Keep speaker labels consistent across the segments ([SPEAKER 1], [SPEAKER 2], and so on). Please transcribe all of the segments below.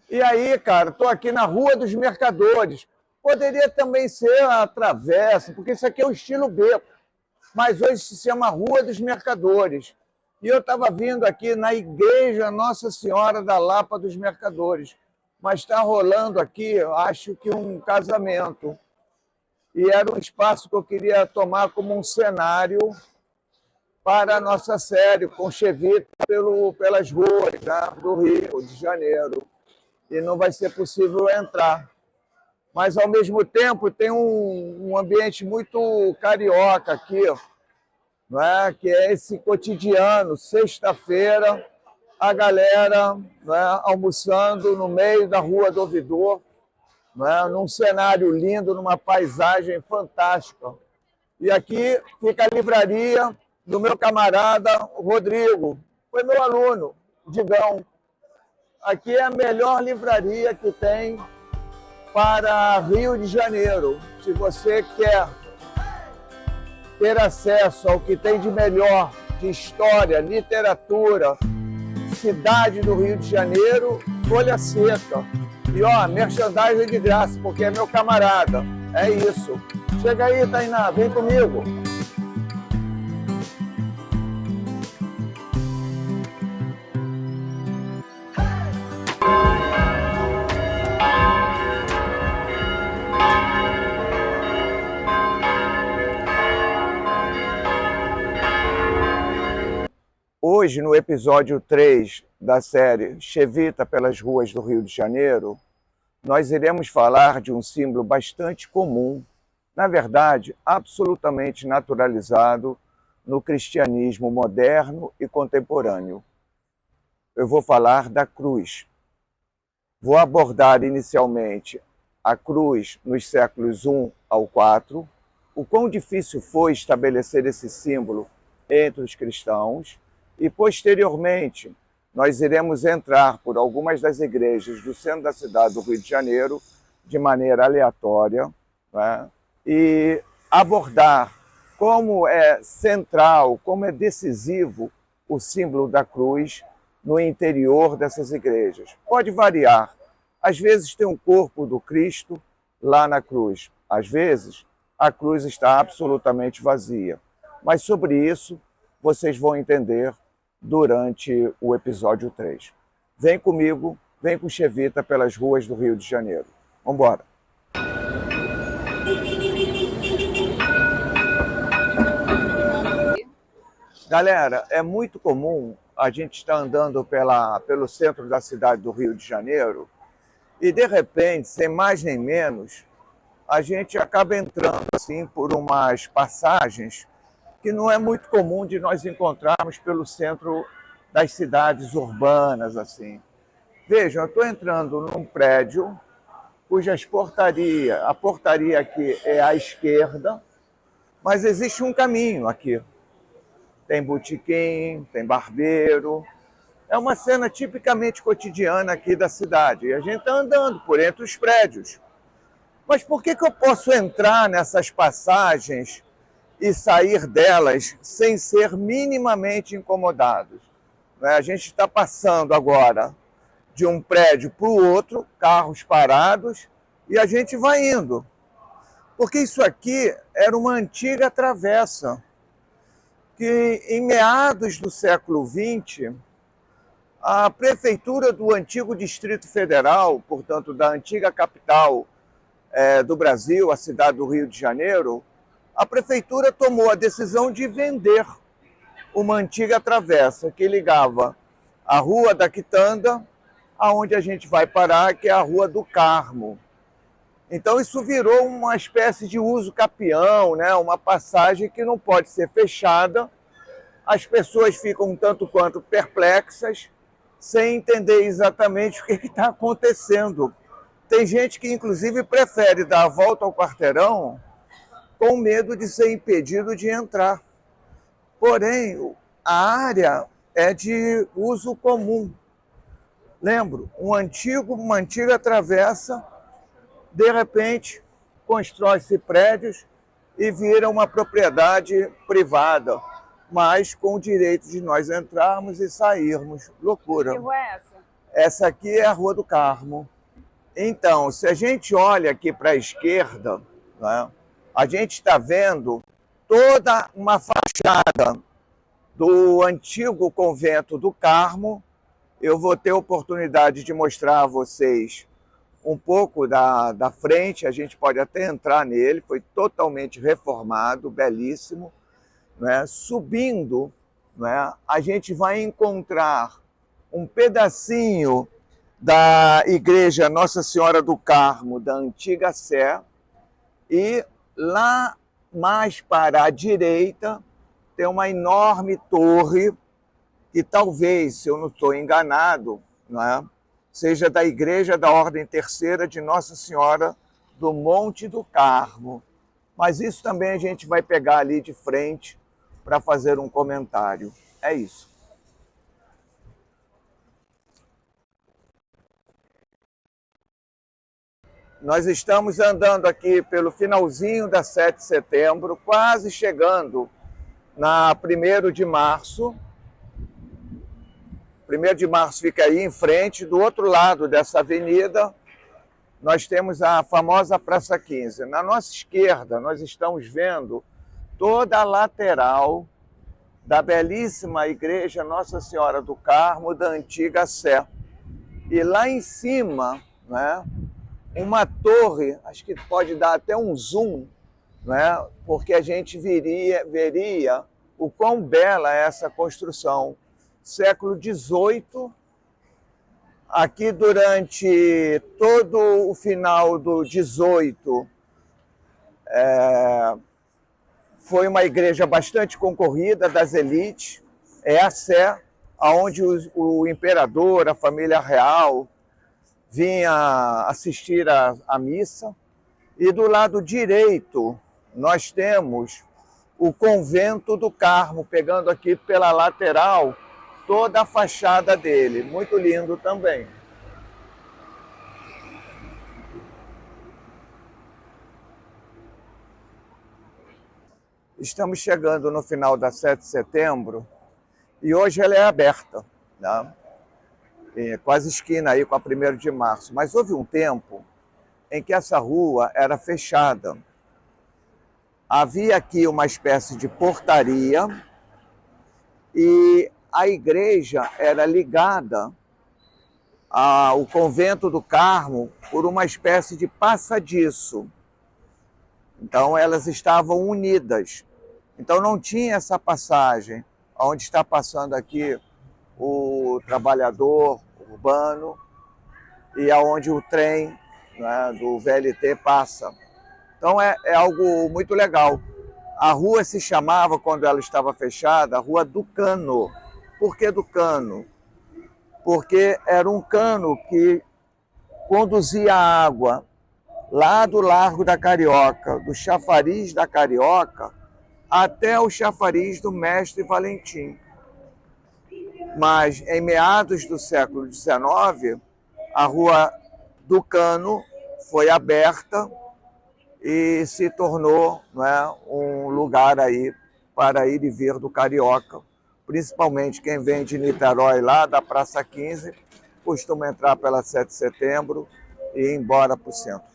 [SPEAKER 1] E aí, cara, estou aqui na Rua dos Mercadores. Poderia também ser a Travessa, porque isso aqui é o estilo beco, mas hoje se chama Rua dos Mercadores. E eu estava vindo aqui na Igreja Nossa Senhora da Lapa dos Mercadores, mas está rolando aqui, eu acho que um casamento. E era um espaço que eu queria tomar como um cenário para a nossa série, com Chevita pelas ruas, né, do Rio de Janeiro. E não vai ser possível entrar. Mas, ao mesmo tempo, tem um ambiente muito carioca aqui, não é? Que é esse cotidiano, sexta-feira, a galera, não é, almoçando no meio da Rua do Ouvidor, não é? Num cenário lindo, numa paisagem fantástica. E aqui fica a livraria do meu camarada Rodrigo, foi meu aluno, Digão. Aqui é a melhor livraria que tem para Rio de Janeiro. Se você quer ter acesso ao que tem de melhor de história, literatura, cidade do Rio de Janeiro, Folha Seca. E ó, merchandising de graça, porque é meu camarada. É isso. Chega aí, Tainá, vem comigo. Hoje, no episódio 3 da série Chevita pelas ruas do Rio de Janeiro, nós iremos falar de um símbolo bastante comum, na verdade, absolutamente naturalizado no cristianismo moderno e contemporâneo. Eu vou falar da cruz. Vou abordar inicialmente a cruz nos séculos I ao IV, o quão difícil foi estabelecer esse símbolo entre os cristãos, e, posteriormente, nós iremos entrar por algumas das igrejas do centro da cidade do Rio de Janeiro, de maneira aleatória, né? E abordar como é central, como é decisivo o símbolo da cruz no interior dessas igrejas. Pode variar. Às vezes tem um corpo do Cristo lá na cruz. Às vezes, a cruz está absolutamente vazia. Mas sobre isso, vocês vão entender durante o episódio 3. Vem comigo, vem com Chevita pelas ruas do Rio de Janeiro. Vamos embora. Galera, é muito comum a gente estar andando pelo centro da cidade do Rio de Janeiro e, de repente, sem mais nem menos, a gente acaba entrando assim por umas passagens que não é muito comum de nós encontrarmos pelo centro das cidades urbanas, assim. Vejam, eu estou entrando num prédio a portaria aqui é à esquerda, mas existe um caminho aqui. Tem botequim, tem barbeiro. É uma cena tipicamente cotidiana aqui da cidade. E a gente está andando por entre os prédios. Mas por que eu posso entrar nessas passagens e sair delas sem ser minimamente incomodados? A gente está passando agora de um prédio para o outro, carros parados, e a gente vai indo. Porque isso aqui era uma antiga travessa, que em meados do século XX, a prefeitura do antigo Distrito Federal, portanto da antiga capital do Brasil, a cidade do Rio de Janeiro, a prefeitura tomou a decisão de vender uma antiga travessa que ligava a Rua da Quitanda, aonde a gente vai parar, que é a Rua do Carmo. Então isso virou uma espécie de uso capião, né? Uma passagem que não pode ser fechada. As pessoas ficam um tanto quanto perplexas, sem entender exatamente o que está acontecendo. Tem gente que, inclusive, prefere dar a volta ao quarteirão com medo de ser impedido de entrar. Porém, a área é de uso comum. Lembro, uma antiga travessa, de repente, constrói-se prédios e vira uma propriedade privada, mas com o direito de nós entrarmos e sairmos. Loucura.
[SPEAKER 2] Que rua é essa?
[SPEAKER 1] Essa aqui é a Rua do Carmo. Então, se a gente olha aqui para a esquerda, né, a gente está vendo toda uma fachada do antigo convento do Carmo. Eu vou ter oportunidade de mostrar a vocês um pouco da frente, a gente pode até entrar nele, foi totalmente reformado, belíssimo. Né? Subindo, né, a gente vai encontrar um pedacinho da igreja Nossa Senhora do Carmo, da antiga Sé, e lá mais para a direita tem uma enorme torre, que talvez, se eu não estou enganado, né, seja da igreja da Ordem Terceira de Nossa Senhora do Monte do Carmo. Mas isso também a gente vai pegar ali de frente para fazer um comentário. É isso. Nós estamos andando aqui pelo finalzinho da 7 de setembro, quase chegando na 1º de março. 1º de março fica aí em frente, do outro lado dessa avenida, nós temos a famosa Praça 15. Na nossa esquerda, nós estamos vendo toda a lateral da belíssima igreja Nossa Senhora do Carmo, da antiga Sé. E lá em cima, né, uma torre, acho que pode dar até um zoom, né, porque a gente veria o quão bela é essa construção. Século XVIII, aqui durante todo o final do XVIII, foi uma igreja bastante concorrida das elites, é a Sé, onde o imperador, a família real, vinha assistir à missa. E do lado direito, nós temos o convento do Carmo, pegando aqui pela lateral toda a fachada dele. Muito lindo também. Estamos chegando no final da 7 de setembro e hoje ela é aberta, né? Quase esquina aí com a 1º de março. Mas houve um tempo em que essa rua era fechada. Havia aqui uma espécie de portaria e a igreja era ligada ao convento do Carmo por uma espécie de passadiço. Então elas estavam unidas. Então não tinha essa passagem, onde está passando aqui o trabalhador urbano e aonde o trem, né, do VLT passa. Então é algo muito legal. A rua se chamava, quando ela estava fechada, a Rua do Cano. Por que do Cano? Porque era um cano que conduzia a água lá do Largo da Carioca, do chafariz da Carioca, até o chafariz do Mestre Valentim. Mas em meados do século XIX, a Rua do Cano foi aberta e se tornou, né, um lugar aí para ir e vir do carioca. Principalmente quem vem de Niterói, lá da Praça 15, costuma entrar pela 7 de setembro e ir embora para o centro.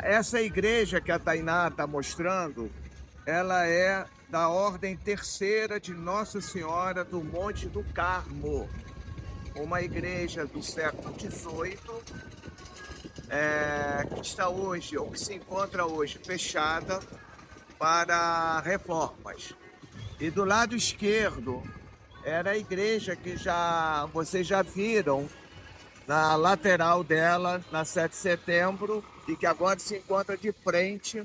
[SPEAKER 1] Essa igreja que a Tainá está mostrando, ela é da Ordem Terceira de Nossa Senhora do Monte do Carmo, uma igreja do século XVIII, que está hoje, ou que se encontra hoje, fechada para reformas. E do lado esquerdo era a igreja que vocês já viram na lateral dela, na 7 de setembro, e que agora se encontra de frente,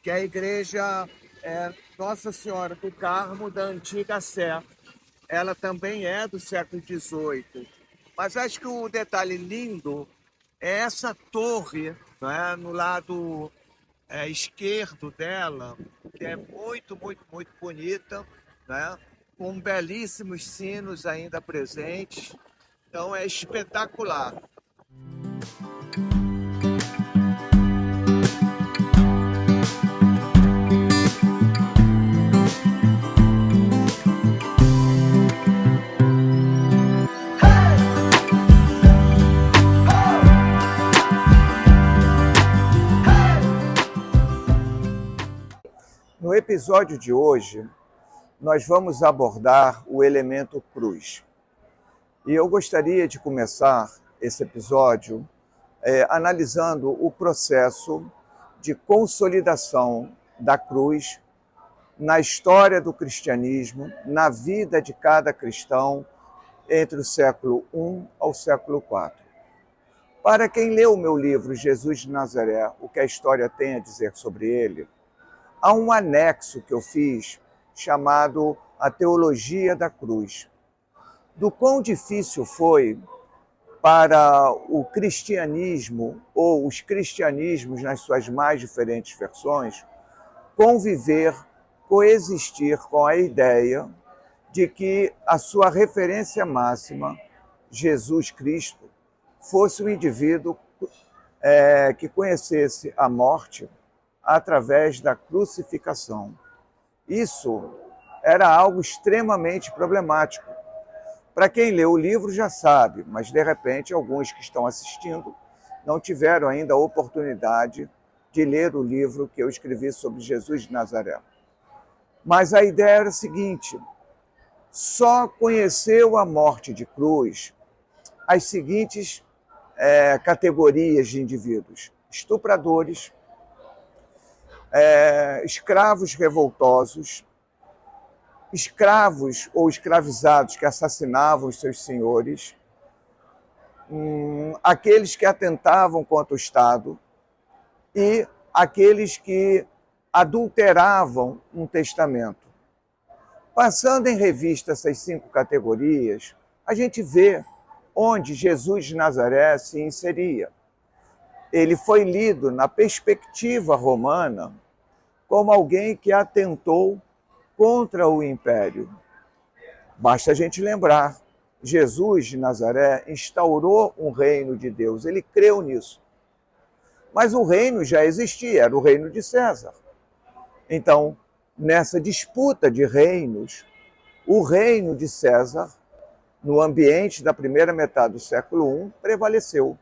[SPEAKER 1] que é a igreja Nossa Senhora do Carmo, da antiga Sé. Ela também é do século XVIII. Mas acho que o detalhe lindo é essa torre, né, no lado esquerdo dela, que é muito, muito, muito bonita, né? Com belíssimos sinos ainda presentes. Então é espetacular. No episódio de hoje, nós vamos abordar o elemento cruz. E eu gostaria de começar esse episódio analisando o processo de consolidação da cruz na história do cristianismo, na vida de cada cristão, entre o século I ao século IV. Para quem leu o meu livro Jesus de Nazaré, o que a história tem a dizer sobre ele, há um anexo que eu fiz chamado A Teologia da Cruz. Do quão difícil foi para o cristianismo, ou os cristianismos nas suas mais diferentes versões, conviver, coexistir com a ideia de que a sua referência máxima, Jesus Cristo, fosse um indivíduo que conhecesse a morte através da crucificação. Isso era algo extremamente problemático. Para quem lê o livro já sabe, mas de repente alguns que estão assistindo não tiveram ainda a oportunidade de ler o livro que eu escrevi sobre Jesus de Nazaré. Mas a ideia era a seguinte: só conheceu a morte de cruz as seguintes categorias de indivíduos: estupradores, escravos revoltosos, escravos ou escravizados que assassinavam os seus senhores, aqueles que atentavam contra o Estado e aqueles que adulteravam um testamento. Passando em revista essas 5 categorias, a gente vê onde Jesus de Nazaré se inseria. Ele foi lido na perspectiva romana como alguém que atentou contra o império. Basta a gente lembrar, Jesus de Nazaré instaurou um reino de Deus, ele creu nisso. Mas o reino já existia, era o reino de César. Então, nessa disputa de reinos, o reino de César, no ambiente da primeira metade do século I, prevaleceu.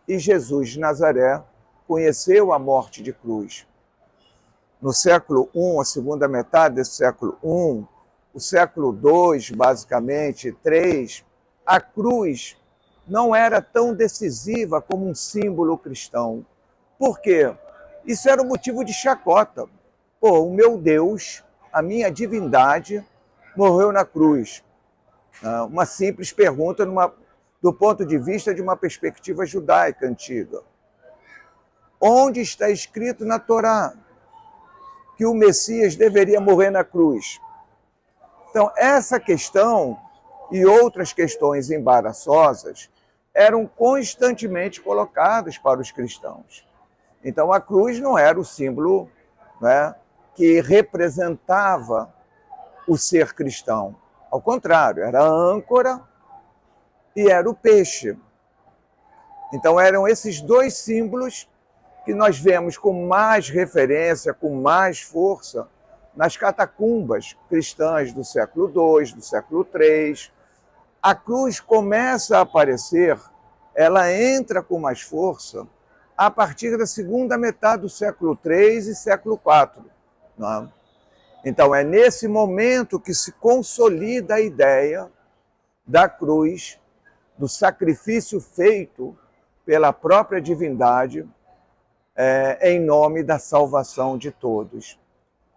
[SPEAKER 1] E Jesus de Nazaré conheceu a morte de cruz. No século I, a segunda metade desse século I, o século II, basicamente, III, a cruz não era tão decisiva como um símbolo cristão. Por quê? Isso era um motivo de chacota. Pô, o meu Deus, a minha divindade, morreu na cruz. Uma simples pergunta do ponto de vista de uma perspectiva judaica antiga. Onde está escrito na Torá que o Messias deveria morrer na cruz? Então, essa questão e outras questões embaraçosas eram constantemente colocadas para os cristãos. Então, a cruz não era o símbolo, né, que representava o ser cristão. Ao contrário, era a âncora e era o peixe. Então, eram esses 2 símbolos que nós vemos com mais referência, com mais força, nas catacumbas cristãs do século II, do século III. A cruz começa a aparecer, ela entra com mais força a partir da segunda metade do século III e século IV. Não é? Então, é nesse momento que se consolida a ideia da cruz, do sacrifício feito pela própria divindade em nome da salvação de todos.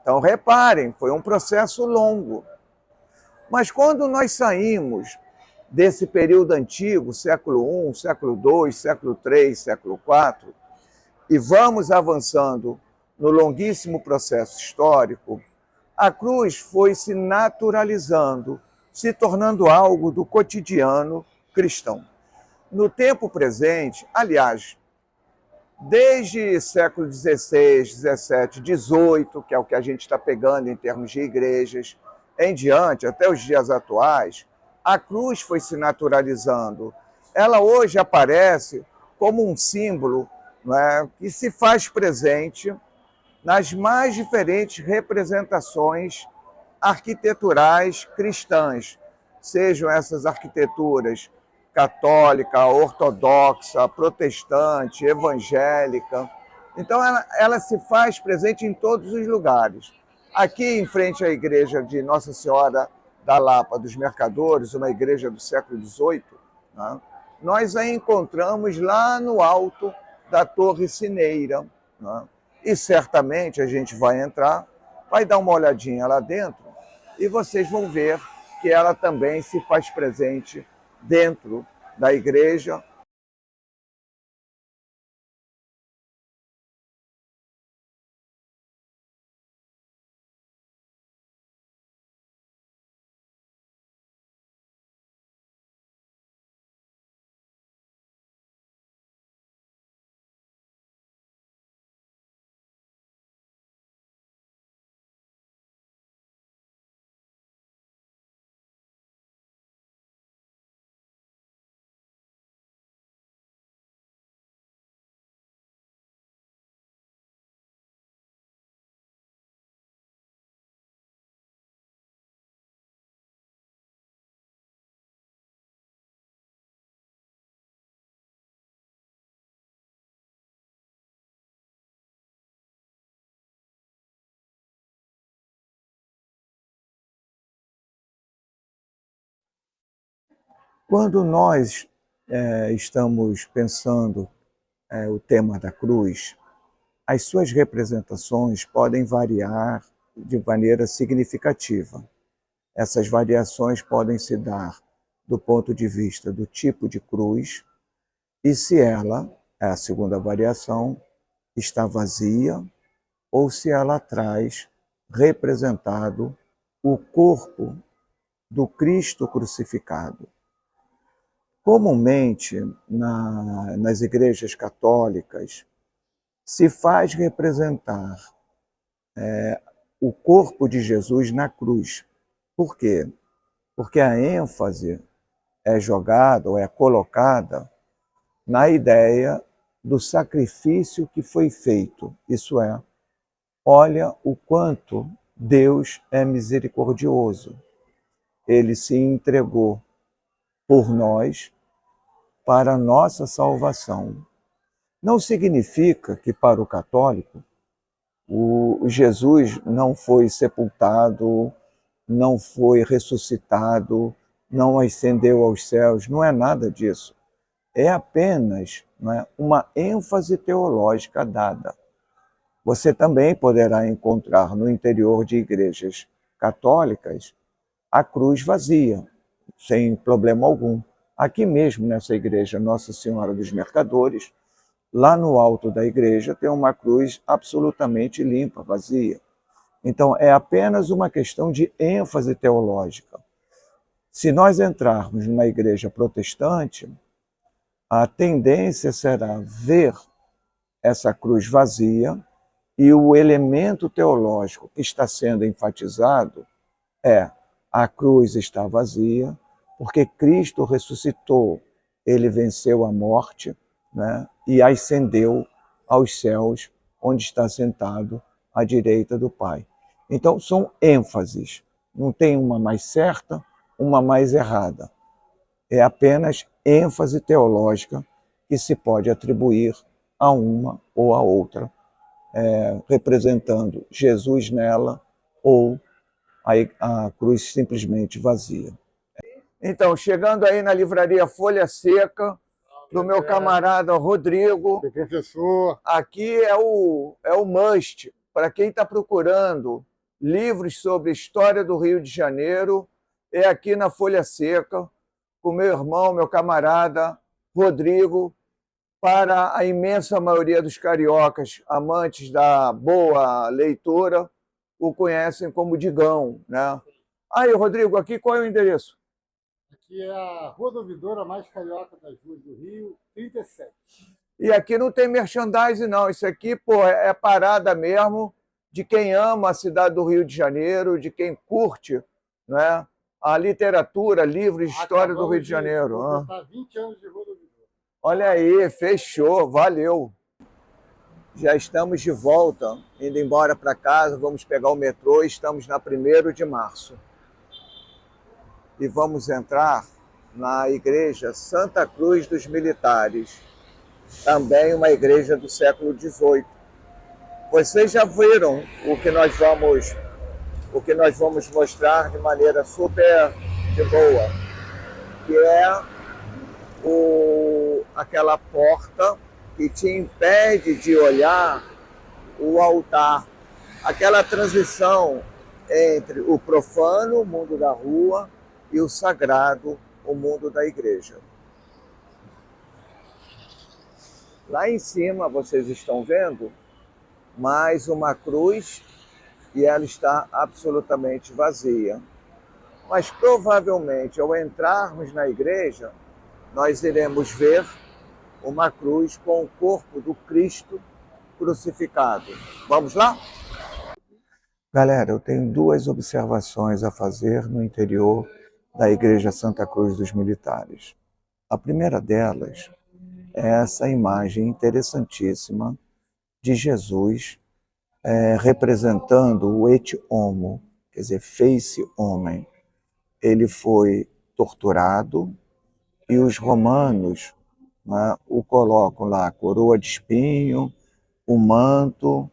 [SPEAKER 1] Então, reparem, foi um processo longo. Mas quando nós saímos desse período antigo, século I, século II, século III, século IV, e vamos avançando no longuíssimo processo histórico, a cruz foi se naturalizando, se tornando algo do cotidiano cristão. No tempo presente, aliás, Desde século XVI, XVII, XVIII, que é o que a gente está pegando em termos de igrejas, em diante, até os dias atuais, a cruz foi se naturalizando. Ela hoje aparece como um símbolo, não é, que se faz presente nas mais diferentes representações arquiteturais cristãs, sejam essas arquiteturas católica, ortodoxa, protestante, evangélica. Então, ela se faz presente em todos os lugares. Aqui, em frente à igreja de Nossa Senhora da Lapa dos Mercadores, uma igreja do século XVIII, né, nós a encontramos lá no alto da Torre Cineira. Né, e certamente a gente vai entrar, vai dar uma olhadinha lá dentro e vocês vão ver que ela também se faz presente dentro da igreja. Quando nós estamos pensando o tema da cruz, as suas representações podem variar de maneira significativa. Essas variações podem se dar do ponto de vista do tipo de cruz e se ela, é a segunda variação, está vazia ou se ela traz representado o corpo do Cristo crucificado. Comumente, nas igrejas católicas, se faz representar o corpo de Jesus na cruz. Por quê? Porque a ênfase é jogada ou é colocada na ideia do sacrifício que foi feito. Isso é, olha o quanto Deus é misericordioso. Ele se entregou por nós para a nossa salvação. Não significa que para o católico o Jesus não foi sepultado, não foi ressuscitado, não ascendeu aos céus, não é nada disso. É apenas, não é, uma ênfase teológica dada. Você também poderá encontrar no interior de igrejas católicas a cruz vazia, sem problema algum. Aqui mesmo, nessa igreja Nossa Senhora dos Mercadores, lá no alto da igreja tem uma cruz absolutamente limpa, vazia. Então, é apenas uma questão de ênfase teológica. Se nós entrarmos numa igreja protestante, a tendência será ver essa cruz vazia e o elemento teológico que está sendo enfatizado é a cruz está vazia, porque Cristo ressuscitou, ele venceu a morte, né, e ascendeu aos céus, onde está sentado à direita do Pai. Então, são ênfases, não tem uma mais certa, uma mais errada. É apenas ênfase teológica que se pode atribuir a uma ou a outra, representando Jesus nela ou a cruz simplesmente vazia. Então, chegando aí na livraria Folha Seca, do meu camarada Rodrigo.
[SPEAKER 2] O professor.
[SPEAKER 1] Aqui é o must para quem está procurando livros sobre história do Rio de Janeiro. É aqui na Folha Seca, com meu irmão, meu camarada Rodrigo. Para a imensa maioria dos cariocas, amantes da boa leitura, o conhecem como Digão, né? Aí, Rodrigo, aqui qual é o endereço?
[SPEAKER 2] Aqui é a Rua do Ouvidor, a mais carioca das ruas do Rio, 37.
[SPEAKER 1] E aqui não tem merchandising, não. Isso aqui, pô, é parada mesmo de quem ama a cidade do Rio de Janeiro, de quem curte, né, a literatura, livros de história do Rio de Janeiro.
[SPEAKER 2] Completar 20 anos de Rua do Ouvidor.
[SPEAKER 1] Olha aí, fechou, valeu. Já estamos de volta, indo embora para casa, vamos pegar o metrô, estamos na 1º de março. E vamos entrar na igreja Santa Cruz dos Militares, também uma igreja do século XVIII. Vocês já viram o que nós vamos mostrar de maneira super de boa, que é aquela porta que te impede de olhar o altar, aquela transição entre o profano, o mundo da rua, e o sagrado, o mundo da igreja. Lá em cima, vocês estão vendo mais uma cruz e ela está absolutamente vazia. Mas provavelmente, ao entrarmos na igreja, nós iremos ver uma cruz com o corpo do Cristo crucificado. Vamos lá? Galera, eu tenho 2 observações a fazer no interior da Igreja Santa Cruz dos Militares. A primeira delas é essa imagem interessantíssima de Jesus representando o et homo, quer dizer, fez-se homem. Ele foi torturado e os romanos, né, o colocam lá, coroa de espinho, o manto,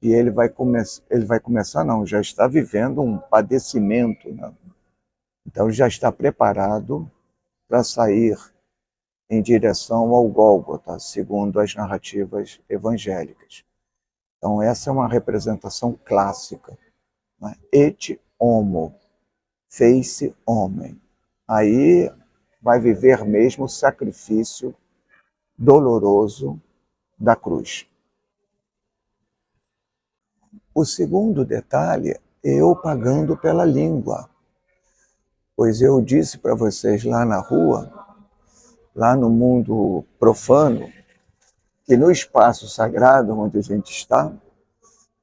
[SPEAKER 1] e ele vai começar, não, já está vivendo um padecimento, né? Então ele já está preparado para sair em direção ao Gólgota, segundo as narrativas evangélicas. Então essa é uma representação clássica, né? Et homo, fez-se homem. Aí vai viver mesmo o sacrifício doloroso da cruz. O segundo detalhe é eu pagando pela língua. Pois eu disse para vocês lá na rua, lá no mundo profano, que no espaço sagrado onde a gente está,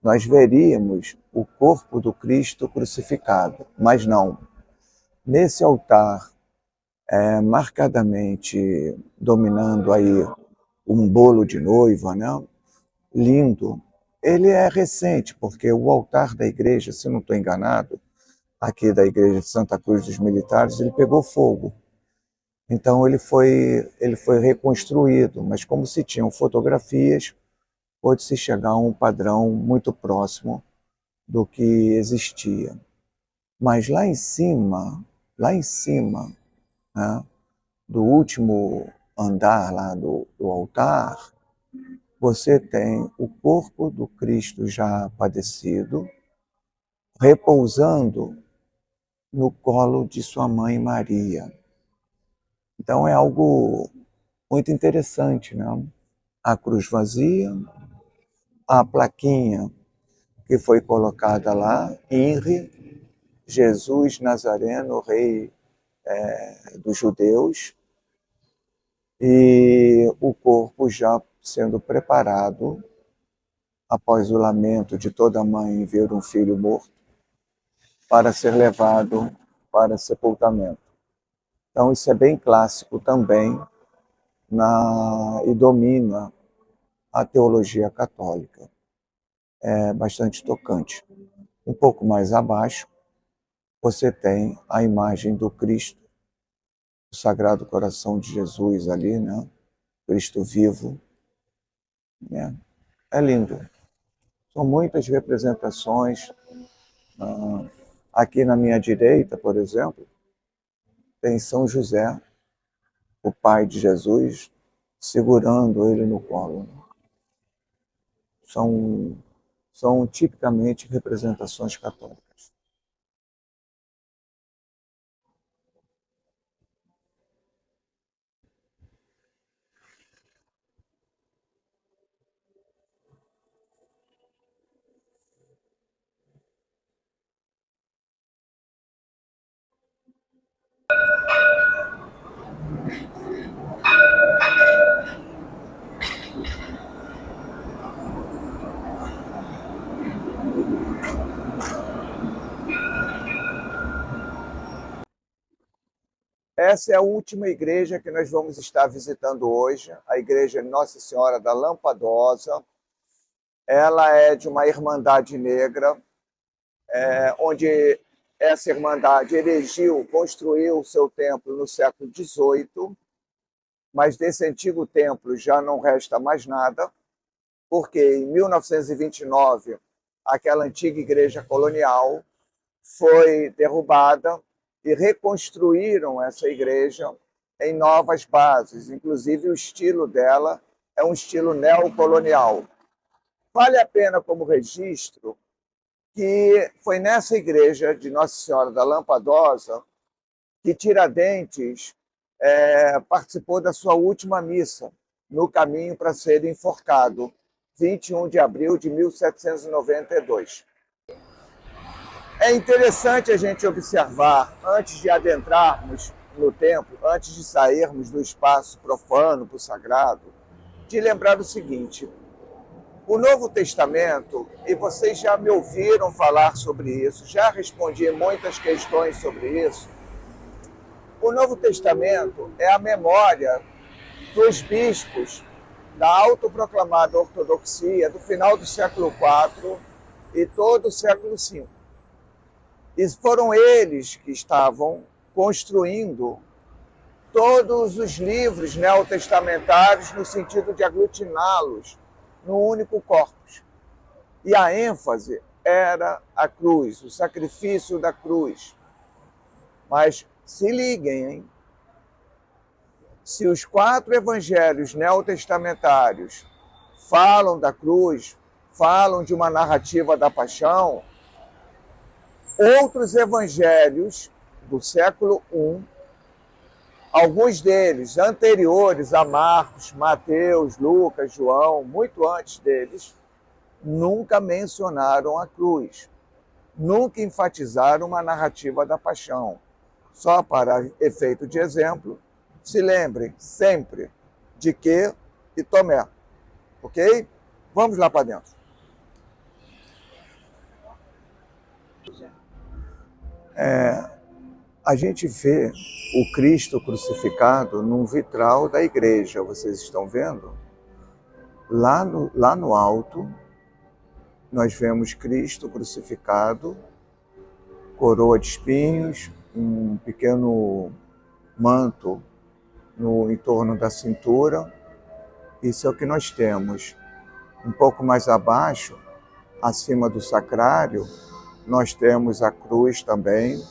[SPEAKER 1] nós veríamos o corpo do Cristo crucificado. Mas não. Nesse altar, marcadamente dominando aí um bolo de noiva, né? Lindo. Ele é recente, porque o altar da igreja, se não estou enganado, aqui da igreja de Santa Cruz dos Militares, ele pegou fogo. Então ele foi reconstruído, mas como se tinham fotografias, pôde-se chegar a um padrão muito próximo do que existia. Mas lá em cima, né, do último andar lá do altar, você tem o corpo do Cristo já padecido, repousando no colo de sua mãe Maria. Então é algo muito interessante, né? A cruz vazia, a plaquinha que foi colocada lá, INRI, Jesus Nazareno, Rei dos Judeus, e o corpo já sendo preparado, após o lamento de toda mãe ver um filho morto, para ser levado para sepultamento. Então isso é bem clássico também e domina a teologia católica. É bastante tocante. Um pouco mais abaixo, você tem a imagem do Cristo, o Sagrado Coração de Jesus ali, né? Cristo vivo. Né? É lindo. São muitas representações. Aqui na minha direita, por exemplo, tem São José, o pai de Jesus, segurando ele no colo. São tipicamente representações católicas. essa é a última igreja que nós vamos estar visitando hoje, a igreja Nossa Senhora da Lampadosa. Ela é de uma irmandade negra, onde essa irmandade construiu o seu templo no século XVIII, mas desse antigo templo já não resta mais nada, porque em 1929, aquela antiga igreja colonial foi derrubada e reconstruíram essa igreja em novas bases. Inclusive, o estilo dela é um estilo neocolonial. Vale a pena como registro que foi nessa igreja de Nossa Senhora da Lampadosa que Tiradentes participou da sua última missa, no caminho para ser enforcado, 21 de abril de 1792. É interessante a gente observar, antes de adentrarmos no templo, antes de sairmos do espaço profano para o sagrado, de lembrar o seguinte: o Novo Testamento, e vocês já me ouviram falar sobre isso, já respondi muitas questões sobre isso, o Novo Testamento é a memória dos bispos da autoproclamada ortodoxia do final do século IV e todo o século V. E foram eles que estavam construindo todos os livros neotestamentários no sentido de aglutiná-los num único corpus. E a ênfase era a cruz, o sacrifício da cruz. Mas se liguem, hein? Se os 4 evangelhos neotestamentários falam da cruz, falam de uma narrativa da paixão, outros evangelhos do século I, alguns deles anteriores a Marcos, Mateus, Lucas, João, muito antes deles, nunca mencionaram a cruz, nunca enfatizaram uma narrativa da paixão. Só para efeito de exemplo, se lembrem sempre de que e Tomé, ok? Vamos lá para dentro. A gente vê o Cristo crucificado num vitral da igreja, vocês estão vendo? Lá no alto, nós vemos Cristo crucificado, coroa de espinhos, um pequeno manto em torno da cintura. Isso é o que nós temos. Um pouco mais abaixo, acima do sacrário, nós temos a cruz também,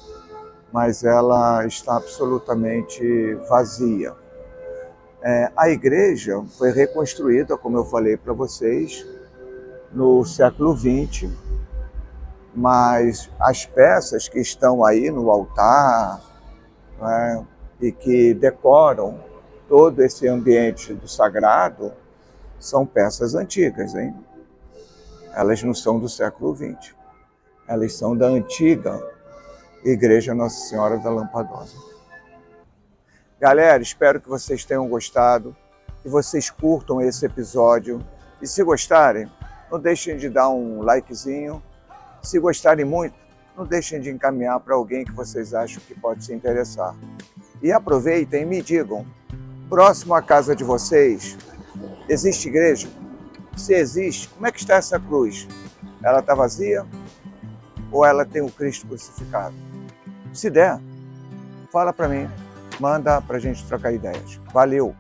[SPEAKER 1] mas ela está absolutamente vazia. A igreja foi reconstruída, como eu falei para vocês, no século XX, mas as peças que estão aí no altar, né, e que decoram todo esse ambiente do sagrado são peças antigas, hein? Elas não são do século XX, elas são da antiga Igreja Nossa Senhora da Lampadosa. Galera, espero que vocês tenham gostado, que vocês curtam esse episódio. E se gostarem, não deixem de dar um likezinho. Se gostarem muito, não deixem de encaminhar para alguém que vocês acham que pode se interessar. E aproveitem e me digam, próximo à casa de vocês, existe igreja? Se existe, como é que está essa cruz? Ela está vazia? Ou ela tem o Cristo crucificado? Se der, fala para mim, manda para a gente trocar ideias. Valeu!